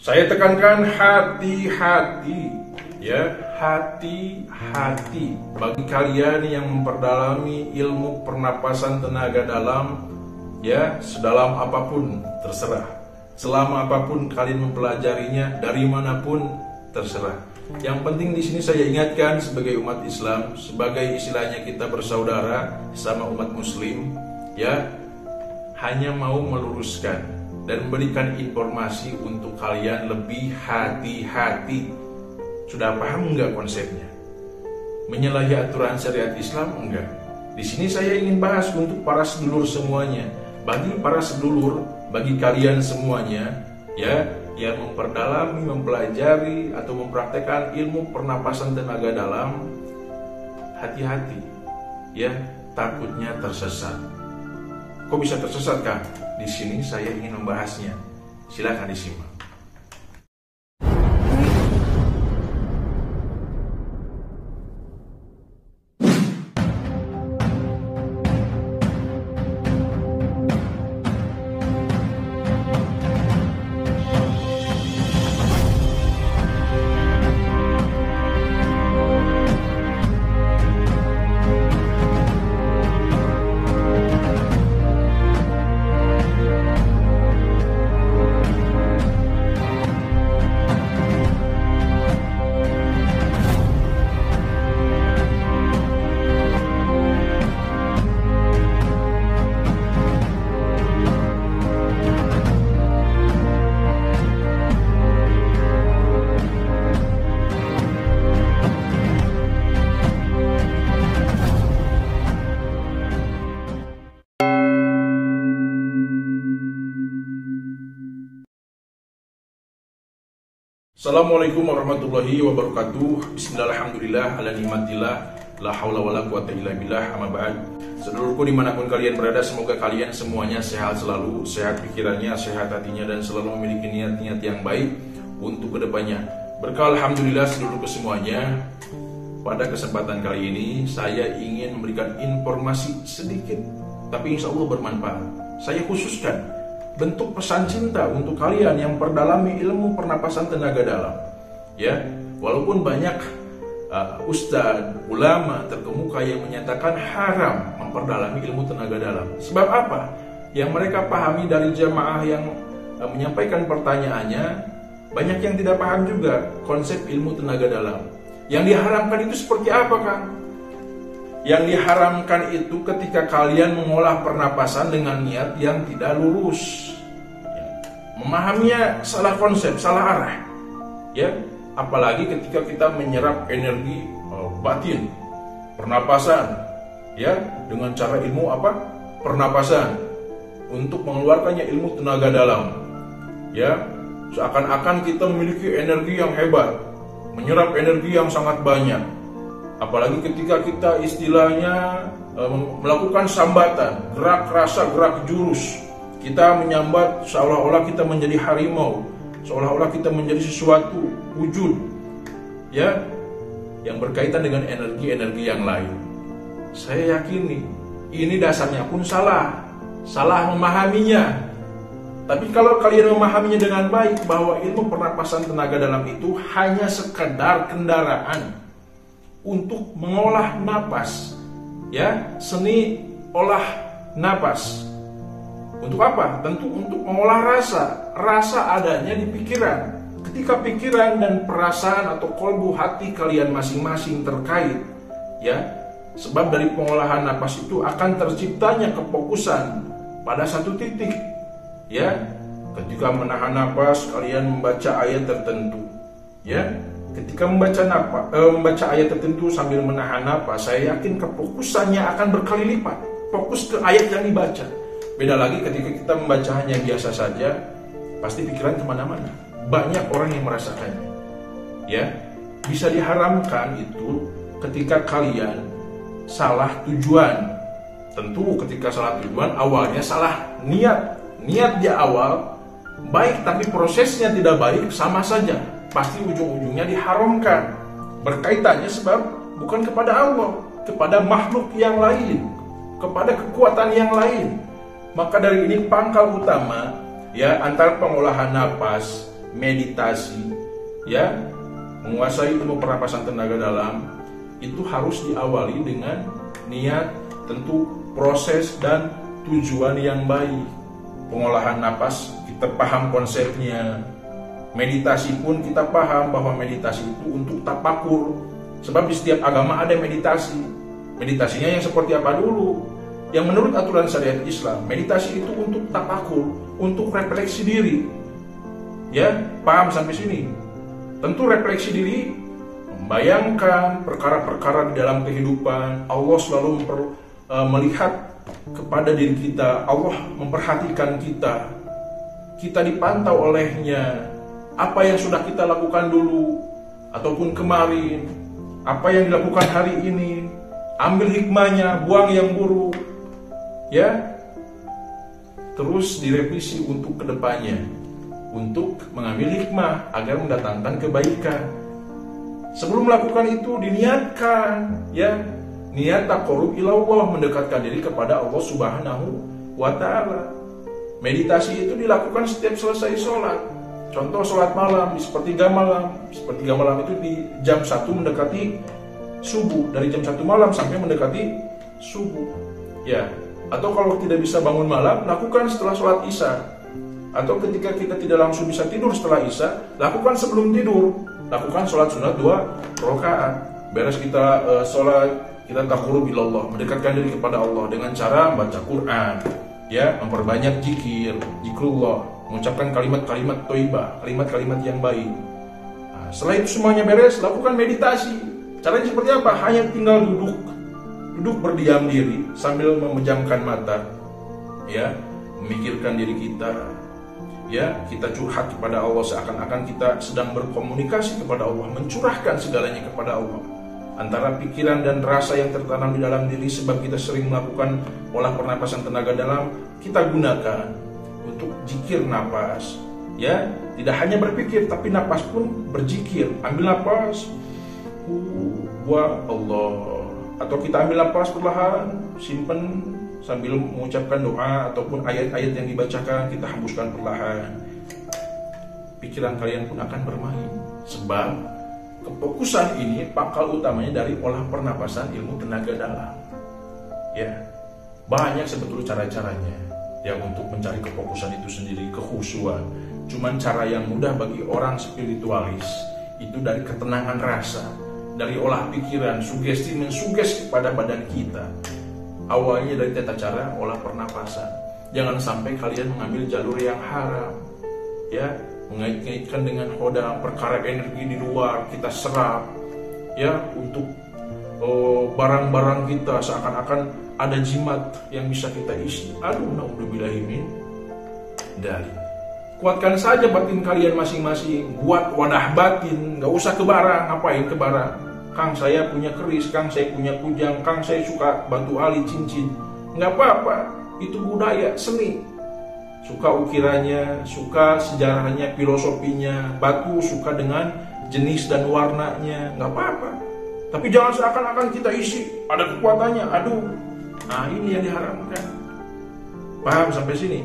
Saya tekankan hati-hati, ya, hati-hati bagi kalian yang memperdalami ilmu pernapasan tenaga dalam, ya, sedalam apapun terserah, selama apapun kalian mempelajarinya, dari manapun terserah. Yang penting di sini saya ingatkan sebagai umat Islam, sebagai istilahnya kita bersaudara sama umat Muslim, ya, hanya mau meluruskan dan memberikan informasi untuk kalian lebih hati-hati. Sudah paham enggak konsepnya? Menyalahi aturan syariat Islam enggak? Di sini saya ingin bahas untuk para sedulur semuanya. Bagi para sedulur, bagi kalian semuanya, ya, yang memperdalami, mempelajari atau mempraktekkan ilmu pernapasan tenaga dalam, hati-hati, ya, takutnya tersesat. Kok bisa tersesat, Kak? Di sini saya ingin membahasnya. Silakan disimak. Assalamualaikum warahmatullahi wabarakatuh. Bismillahirrahmanirrahim. Ala nikmatillah, la haula wala quwata illa billah, amma ba'd. Sedulurku dimanapun kalian berada, semoga kalian semuanya sehat selalu, sehat pikirannya, sehat hatinya, dan selalu memiliki niat-niat yang baik untuk kedepannya. Berkah alhamdulillah sedulurku semuanya. Pada kesempatan kali ini saya ingin memberikan informasi sedikit, tapi insya Allah bermanfaat. Saya khususkan bentuk pesan cinta untuk kalian yang memperdalami ilmu pernapasan tenaga dalam, ya. Walaupun banyak ustadz, ulama terkemuka yang menyatakan haram memperdalami ilmu tenaga dalam. Sebab apa? Yang mereka pahami dari jamaah yang menyampaikan pertanyaannya, banyak yang tidak paham juga konsep ilmu tenaga dalam. Yang diharamkan itu seperti apa, Kang? Yang diharamkan itu ketika kalian mengolah pernapasan dengan niat yang tidak lurus, memahaminya salah konsep, salah arah, ya. Apalagi ketika kita menyerap energi batin, pernapasan, ya, dengan cara ilmu apa? Pernapasan, untuk mengeluarkannya ilmu tenaga dalam, ya. Seakan-akan kita memiliki energi yang hebat, menyerap energi yang sangat banyak. Apalagi ketika kita istilahnya melakukan sambatan, gerak rasa, gerak jurus. Kita menyambat seolah-olah kita menjadi harimau, seolah-olah kita menjadi sesuatu wujud, ya, yang berkaitan dengan energi-energi yang lain. Saya yakini ini dasarnya pun salah memahaminya. Tapi kalau kalian memahaminya dengan baik, bahwa ilmu pernapasan tenaga dalam itu hanya sekedar kendaraan untuk mengolah napas, ya, seni olah napas. Untuk apa? Tentu untuk mengolah rasa adanya di pikiran. Ketika pikiran dan perasaan atau kolbu hati kalian masing-masing terkait, ya, sebab dari pengolahan napas itu akan terciptanya kefokusan pada satu titik, ya. Ketika menahan napas, kalian membaca ayat tertentu, ya. Ketika membaca ayat tertentu sambil menahan napas, saya yakin kefokusannya akan berkali lipat, fokus ke ayat yang dibaca. Beda lagi ketika kita membacanya biasa saja, pasti pikiran kemana-mana. Banyak orang yang merasakannya, ya. Bisa diharamkan itu ketika kalian salah tujuan. Tentu ketika salah tujuan, awalnya salah niat di awal baik, tapi prosesnya tidak baik, sama saja, pasti ujung-ujungnya diharamkan. Berkaitannya sebab bukan kepada Allah, kepada makhluk yang lain, kepada kekuatan yang lain. Maka dari ini pangkal utama, ya, antara pengolahan napas meditasi, ya, menguasai ilmu pernapasan tenaga dalam, itu harus diawali dengan niat, tentu proses dan tujuan yang baik. Pengolahan napas kita paham konsepnya. Meditasi pun kita paham bahwa meditasi itu untuk tapakur. Sebab di setiap agama ada meditasi. Meditasinya yang seperti apa dulu? Yang menurut aturan syariat Islam, meditasi itu untuk tapakur, untuk refleksi diri. Ya, paham sampai sini? Tentu refleksi diri, membayangkan perkara-perkara di dalam kehidupan. Allah selalu melihat kepada diri kita. Allah memperhatikan kita. Kita dipantau olehnya. Apa yang sudah kita lakukan dulu ataupun kemarin, apa yang dilakukan hari ini, ambil hikmahnya, buang yang buruk, ya. Terus direvisi untuk kedepannya, untuk mengambil hikmah agar mendatangkan kebaikan. Sebelum melakukan itu diniatkan, ya, niat taqarrub ilallah, mendekatkan diri kepada Allah Subhanahu wa Ta'ala. Meditasi itu dilakukan setiap selesai sholat. Contoh sholat malam di sepertiga malam. Sepertiga malam itu di jam 1 mendekati subuh. Dari jam 1 malam sampai mendekati subuh, ya. Atau kalau tidak bisa bangun malam, lakukan setelah sholat isya. Atau ketika kita tidak langsung bisa tidur setelah isya, lakukan sebelum tidur. Lakukan sholat sunat 2 rakaat. Beres kita sholat, kita taqarrub ilallah, mendekatkan diri kepada Allah dengan cara baca Quran, ya, memperbanyak zikrullah, mengucapkan kalimat-kalimat thayyibah, kalimat-kalimat yang baik. Nah, setelah itu semuanya beres, lakukan meditasi. Caranya seperti apa? Hanya tinggal duduk berdiam diri sambil memejamkan mata, ya, memikirkan diri kita, ya, kita curhat kepada Allah seakan-akan kita sedang berkomunikasi kepada Allah, mencurahkan segalanya kepada Allah. Antara pikiran dan rasa yang tertanam di dalam diri, sebab kita sering melakukan olah pernapasan tenaga dalam, kita gunakan untuk zikir napas, ya. Tidak hanya berpikir, tapi napas pun berzikir. Ambil napas, wa Allah, atau kita ambil napas perlahan, simpan sambil mengucapkan doa ataupun ayat-ayat yang dibacakan, kita hembuskan perlahan. Pikiran kalian pun akan bermain, sebab kefokusan ini pangkal utamanya dari olah pernapasan ilmu tenaga dalam. Ya, banyak sebetulnya cara-caranya ya untuk mencari kefokusan itu sendiri, kekhusyuan. Cuman cara yang mudah bagi orang spiritualis itu dari ketenangan rasa, dari olah pikiran, sugesti mensuges kepada badan kita. Awalnya dari tata cara olah pernapasan. Jangan sampai kalian mengambil jalur yang haram, ya, mengait-ngaitkan dengan hoda, perkara energi di luar kita serap, ya, untuk barang-barang kita seakan-akan ada jimat yang bisa kita isi. Aduh, naudzubillahi min dzalik. Kuatkan saja batin kalian masing-masing, buat wadah batin, nggak usah ke bara. Ngapain ke bara? Kang, saya punya keris, Kang, saya punya kujang, Kang, saya suka batu ali, cincin. Nggak apa-apa, itu budaya, seni. Suka ukirannya, suka sejarahnya, filosofinya. Batu suka dengan jenis dan warnanya, nggak apa-apa. Tapi jangan seakan-akan kita isi, ada kekuatannya. Aduh, nah ini yang diharamkan. Paham sampai sini?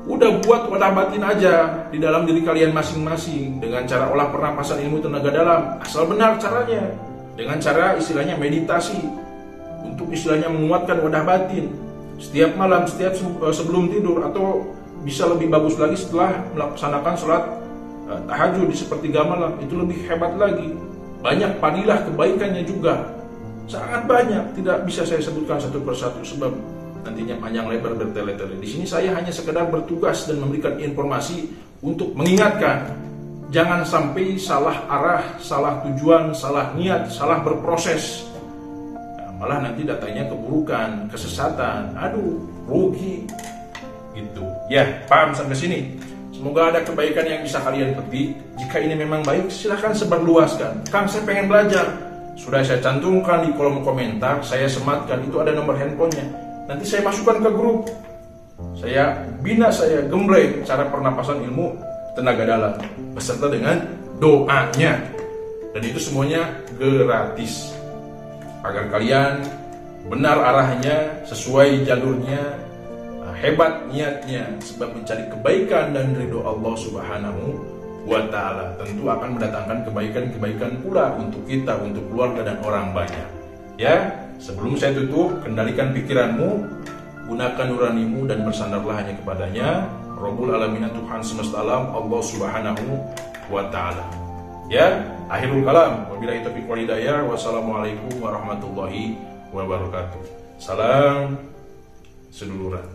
Udah buat wadah batin aja di dalam diri kalian masing-masing dengan cara olah pernapasan ilmu tenaga dalam. Asal benar caranya, dengan cara istilahnya meditasi, untuk istilahnya menguatkan wadah batin. Setiap malam, setiap sebelum tidur, atau bisa lebih bagus lagi setelah melaksanakan sholat tahajud di sepertiga malam, itu lebih hebat lagi. Banyak padilah kebaikannya juga, sangat banyak. Tidak bisa saya sebutkan satu persatu sebab nantinya panjang lebar bertele-tele. Di sini saya hanya sekedar bertugas dan memberikan informasi untuk mengingatkan, jangan sampai salah arah, salah tujuan, salah niat, salah berproses. Malah nanti datanya keburukan, kesesatan, aduh, rugi, gitu. Ya, paham sampai sini? Semoga ada kebaikan yang bisa kalian petik. Jika ini memang baik, silahkan sebarluaskan. Kang, saya pengen belajar. Sudah saya cantumkan di kolom komentar, saya sematkan, itu ada nomor handphonenya. Nanti saya masukkan ke grup. Saya bina, saya gembleng cara pernapasan ilmu tenaga dalam, beserta dengan doanya. Dan itu semuanya gratis. Agar kalian benar arahnya, sesuai jalurnya, hebat niatnya, sebab mencari kebaikan dan ridho Allah Subhanahu wa ta'ala tentu akan mendatangkan kebaikan-kebaikan pula untuk kita, untuk keluarga dan orang banyak. Ya, sebelum saya tutup, kendalikan pikiranmu, gunakan nuranimu dan bersandarlah hanya kepadanya, Rabbul Alamin, Tuhan semesta alam, Allah Subhanahu wa ta'ala. Ya, akhirul kalam. Wabillahi taufiq wal hidayah. Wassalamualaikum warahmatullahi wabarakatuh. Salam seduluran.